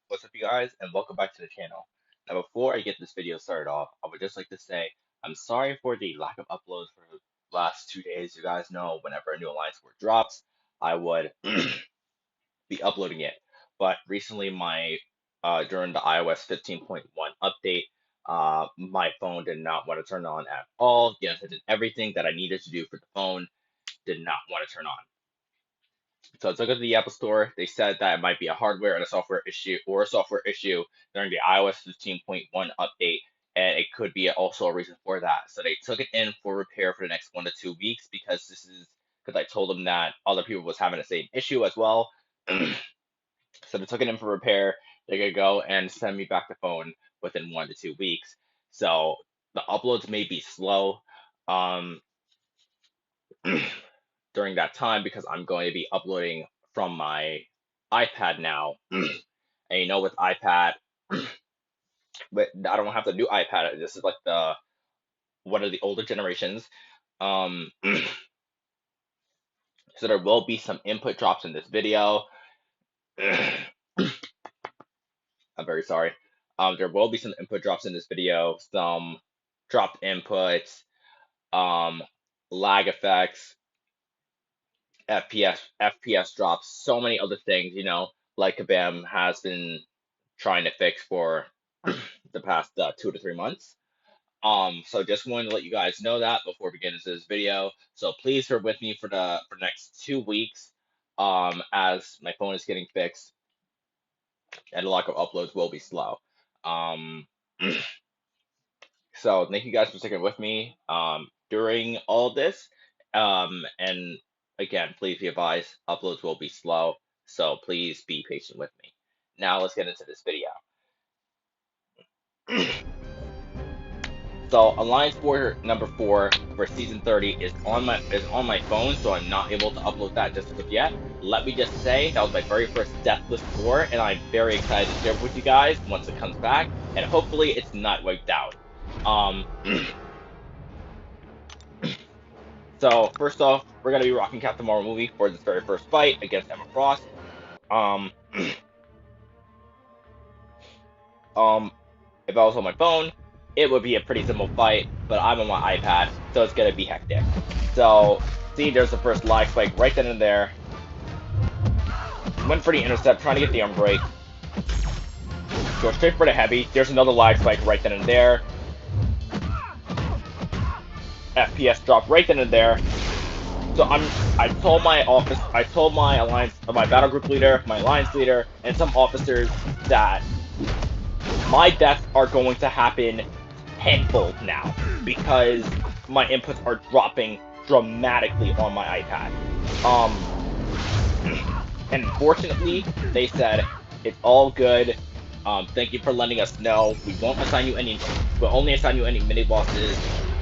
What's up, you guys, and welcome back to the channel. Now, before I get this video started off, I would just like to say I'm sorry for the lack of uploads for the last 2 days. You guys know whenever a new Alliance Word drops, I would be uploading it. But recently, during the iOS 15.1 update, my phone did not want to turn on at all. Yes, I did everything that I needed to do for the phone, did not want to turn on. So I took it to the Apple Store. They said that it might be a hardware and a software issue during the iOS 15.1 update, and it could be also a reason for that. So they took it in for repair for the next 1 to 2 weeks because I told them that other people was having the same issue as well. So they took it in for repair. They're gonna go and send me back the phone within 1 to 2 weeks. So the uploads may be slow. Um, during that time because I'm going to be uploading from my iPad now. And with iPad, but I don't have the new iPad. This is like the one of the older generations. Um, so there will be some input drops in this video. I'm very sorry. There will be some input drops in this video, some dropped inputs, um, lag effects, FPS drops, so many other things, like Kabam has been trying to fix for the past 2 to 3 months. So just wanted to let you guys know that before we get into this video. So please bear with me for the next 2 weeks, as my phone is getting fixed and a lot of uploads will be slow. Um, so thank you guys for sticking with me during all this. And again, please be advised, uploads will be slow, so please be patient with me. Now let's get into this video. So Alliance Warrior number 4 for season 30 is on my phone, so I'm not able to upload that just as of yet. Let me just say that was my very first Deathless War, and I'm very excited to share it with you guys once it comes back, and hopefully it's not wiped out. So first off, we're gonna be rocking Captain Marvel movie for this very first fight against Emma Frost. Um, if I was on my phone, it would be a pretty simple fight, but I'm on my iPad, so it's gonna be hectic. So, see, there's the first lag spike right then and there. Went for the intercept, trying to get the arm break. Go straight for the heavy. There's another lag spike right then and there. FPS drop right then and there. So I told my my battle group leader, my alliance leader, and some officers that my deaths are going to happen tenfold now because my inputs are dropping dramatically on my iPad. And unfortunately, they said it's all good. Thank you for letting us know. We'll only assign you any mini bosses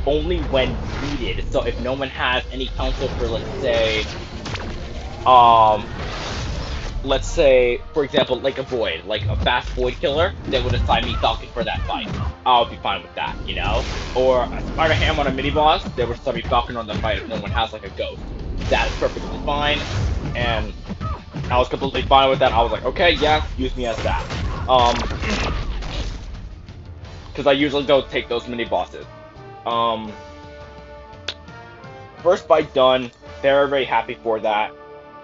only when needed. So if no one has any counsel for, let's say, for example, like a void, like a fast void killer, they would assign me Falcon for that fight. I'll be fine with that, Or a Spider Ham on a mini boss, they would assign me Falcon on the fight if no one has like a ghost. That is perfectly fine, and I was completely fine with that. I was like, okay, yeah, use me as that. Because I usually don't take those mini bosses. First fight done. Very, very happy for that.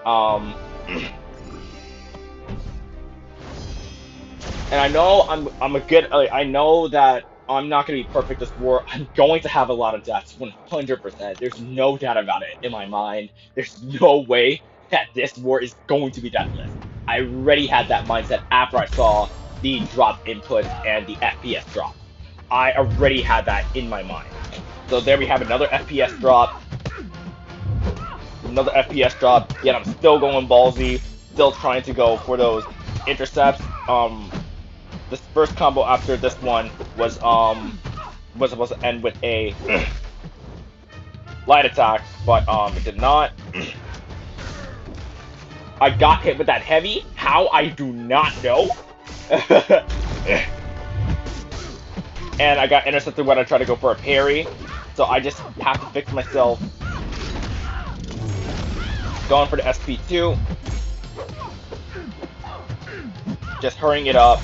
And I know I know that I'm not going to be perfect this war. I'm going to have a lot of deaths, 100%. There's no doubt about it in my mind. There's no way that this war is going to be deathless. I already had that mindset after I saw the drop inputs and the FPS drop. I already had that in my mind. So there we have another FPS drop. Another FPS drop, yet I'm still going ballsy, still trying to go for those intercepts. This first combo after this one was supposed to end with a light attack, but it did not. I got hit with that heavy. How, I do not know. And I got intercepted when I tried to go for a parry, so I just have to fix myself. Going for the SP2. just hurrying it up.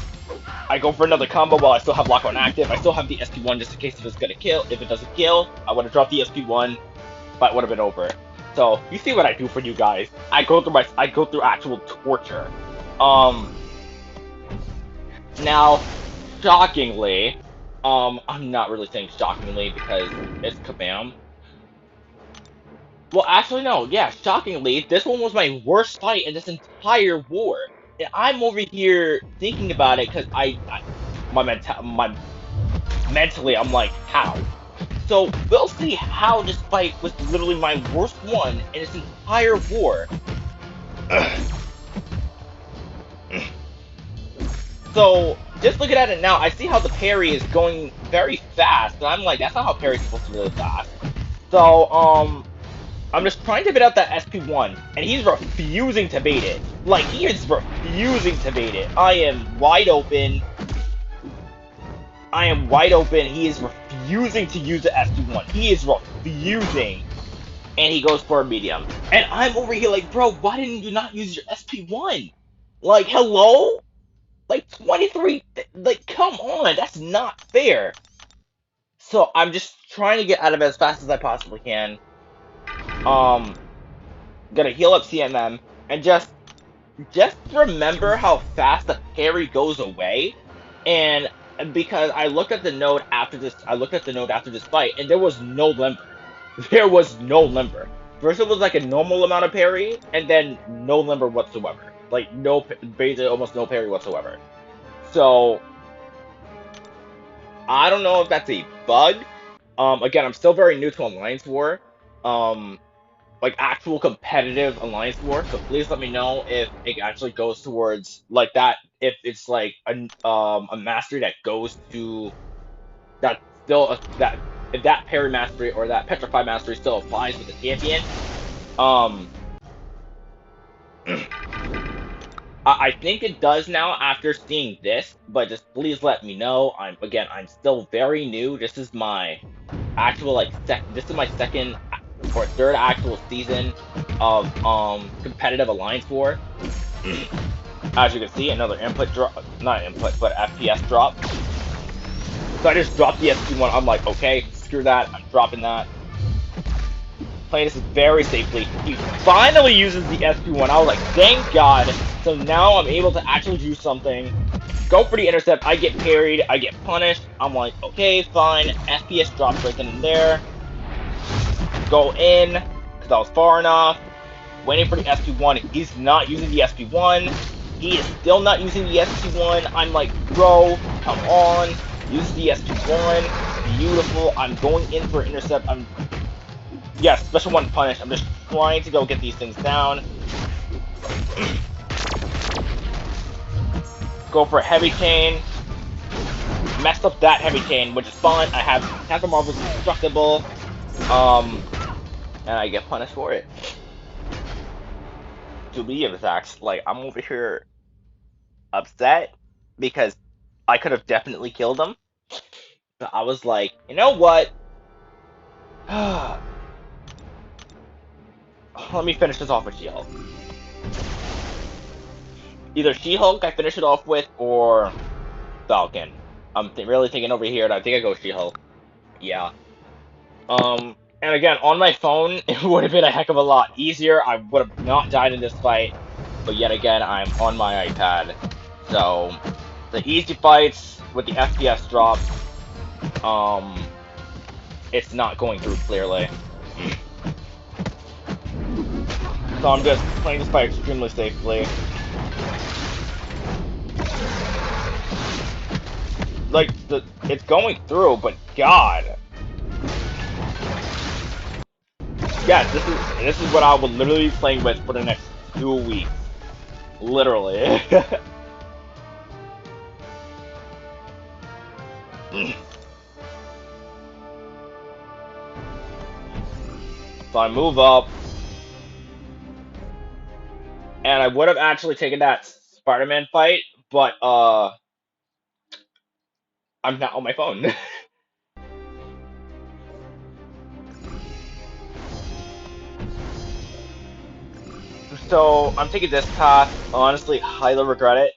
I go for another combo while I still have lock on active. I still have the SP1 just in case if it's gonna kill. If it doesn't kill, I would have dropped the SP1, but it would have been over. So you see what I do for you guys. I go through actual torture. Now, shockingly, I'm not really saying shockingly because it's Kabam. Well, actually, no. Yeah, shockingly, this one was my worst fight in this entire war. And I'm over here thinking about it because my mentally, I'm like, how? So we'll see how this fight was literally my worst one in this entire war. So just looking at it now, I see how the parry is going very fast, and I'm like, that's not how parry's supposed to be really fast. So I'm just trying to bait out that SP1, and he's refusing to bait it. Like, he is refusing to bait it. I am wide open. He is refusing to use the SP1. He is refusing. And he goes for a medium. And I'm over here like, bro, why didn't you not use your SP1? Like, hello? Like, 23, like, come on, that's not fair. So, I'm just trying to get out of it as fast as I possibly can. Gonna heal up CMM, and just remember how fast the parry goes away. And because I looked at the node after this fight, and there was no limber. There was no limber. First it was like a normal amount of parry, and then no limber whatsoever. Like no, basically almost no parry whatsoever. So I don't know if that's a bug. Again, I'm still very new to Alliance War. Like actual competitive Alliance War. So please let me know if it actually goes towards like that. If it's like a mastery that goes to that still that if that parry mastery or that petrify mastery still applies with the champion. I think it does now after seeing this, but just please let me know. I'm still very new. This is my actual this is my second or third actual season of competitive Alliance War. As you can see, another input drop, not input, but FPS drop. So I just dropped the SP1. I'm like, okay, screw that. I'm dropping that. Playing this very safely. He finally uses the SP1. I was like, thank God. So now I'm able to actually do something. Go for the intercept. I get parried. I get punished. I'm like, okay, fine. FPS drops right then and there. Go in, because I was far enough. Waiting for the SP1. He's not using the SP1. He is still not using the SP1. I'm like, bro, come on. Use the SP1. Beautiful. I'm going in for intercept. Yes, special one punish. I'm just trying to go get these things down. Go for a heavy chain. Messed up that heavy chain, which is fine. I have Captain Marvel's indestructible. And I get punished for it. To be exact, like, I'm over here upset because I could have definitely killed him. But I was like, you know what? Let me finish this off with She-Hulk. Either She-Hulk I finish it off with, or Falcon. I'm really thinking over here, and I think I go She-Hulk. Yeah. And again, on my phone, it would have been a heck of a lot easier. I would have not died in this fight. But yet again, I'm on my iPad. So, the easy fights with the FPS drop, it's not going through clearly. So I'm just playing this fight extremely safely. Like, it's going through, but God. Yes, this is what I will literally be playing with for the next 2 weeks. Literally. So I move up. And I would have actually taken that Spider-Man fight, but I'm not on my phone. So I'm taking this path. Honestly, highly regret it.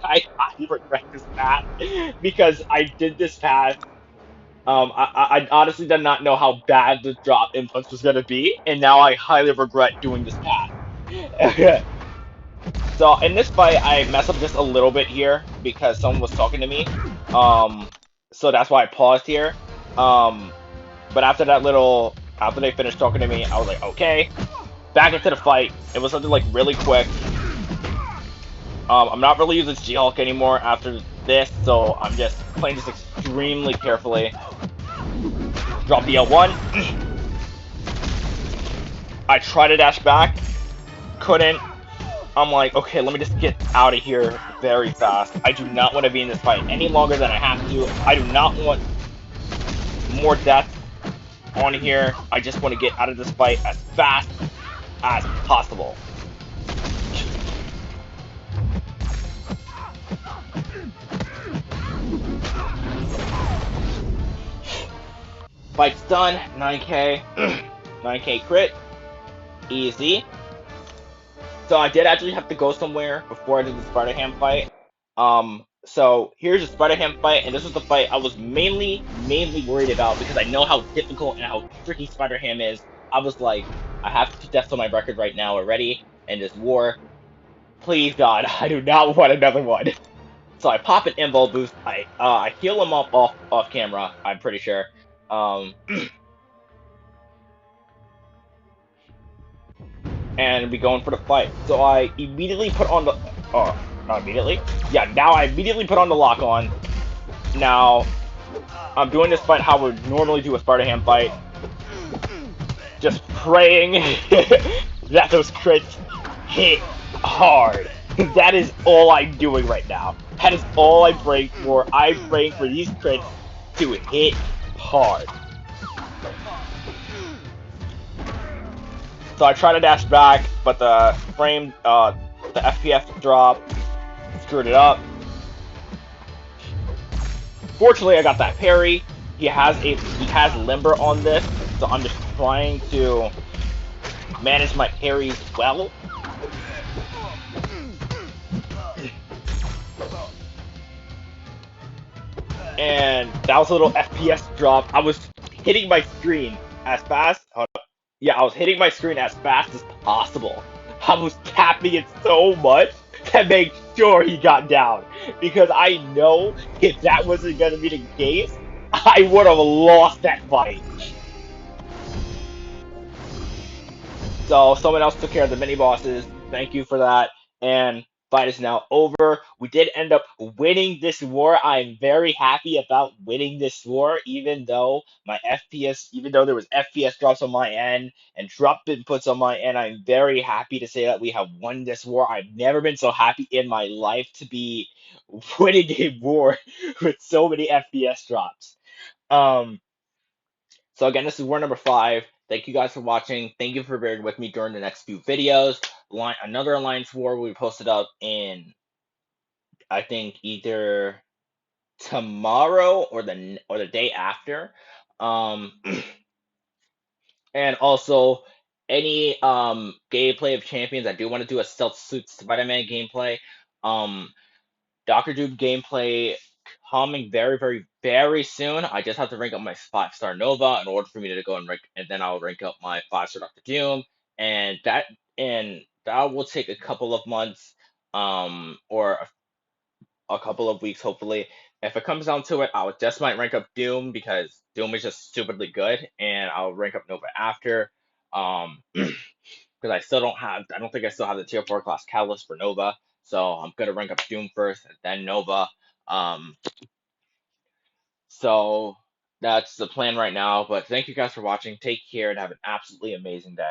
I highly regret this path because I did this path. I honestly did not know how bad the drop inputs was gonna be, and now I highly regret doing this path. So in this fight, I messed up just a little bit here because someone was talking to me. Um, so that's why I paused here. Um, but after they finished talking to me, I was like, okay, back into the fight. It was something like really quick. I'm not really using She-Hulk anymore after this, so I'm just playing this extremely carefully. Drop the L1. I try to dash back, couldn't. I'm like, okay, let me just get out of here very fast. I do not want to be in this fight any longer than I have to. I do not want more death on here. I just want to get out of this fight as fast as possible. Fight's done. 9k. 9k crit. Easy. So I did actually have to go somewhere before I did the Spider-Ham fight. So here's the Spider-Ham fight, and this was the fight I was mainly worried about because I know how difficult and how tricky Spider-Ham is. I was like, I have 2 deaths on my record right now already in this war. Please, God, I do not want another one. So I pop an invul boost. I heal him up off camera. I'm pretty sure. Um, and be going for the fight. So I immediately put on the not immediately. Yeah, now I immediately put on the lock on. Now I'm doing this fight how we would normally do a Spider-Ham fight. Just praying that those crits hit hard. That is all I'm doing right now. That is all I'm praying for. I'm praying for these crits to hit hard. So I try to dash back, but the FPS drop screwed it up. Fortunately, I got that parry. He has limber on this, so I'm just trying to manage my parries well. And that was a little FPS drop. I was hitting my screen as fast. Yeah, I was hitting my screen as fast as possible. I was tapping it so much to make sure he got down. Because I know if that wasn't going to be the case, I would have lost that fight. So someone else took care of the mini bosses. Thank you for that. And fight is now over. We did end up winning this war. I'm very happy about winning this war, even though even though there was FPS drops on my end and drop inputs on my end. I'm very happy to say that we have won this war. I've never been so happy in my life to be winning a war with so many FPS drops. Um, so again, this is war number 5. Thank you guys for watching. Thank you for bearing with me during the next few videos. Another Alliance War will be posted up in, I think, either tomorrow or the day after. Um, and also any gameplay of champions. I do want to do a Stealth Suit Spider-Man gameplay. Um, Doctor Doom gameplay coming very soon. I just have to rank up my 5-star Nova in order for me to go and rank, and then I'll rank up my 5-star Doctor Doom, and that will take a couple of months, or a couple of weeks, hopefully. If it comes down to it, I would just might rank up Doom because Doom is just stupidly good, and I'll rank up Nova after. Because I don't think I still have the tier 4 class Catalyst for Nova, so I'm gonna rank up Doom first and then Nova. Um, so that's the plan right now. But thank you guys for watching. Take care and have an absolutely amazing day.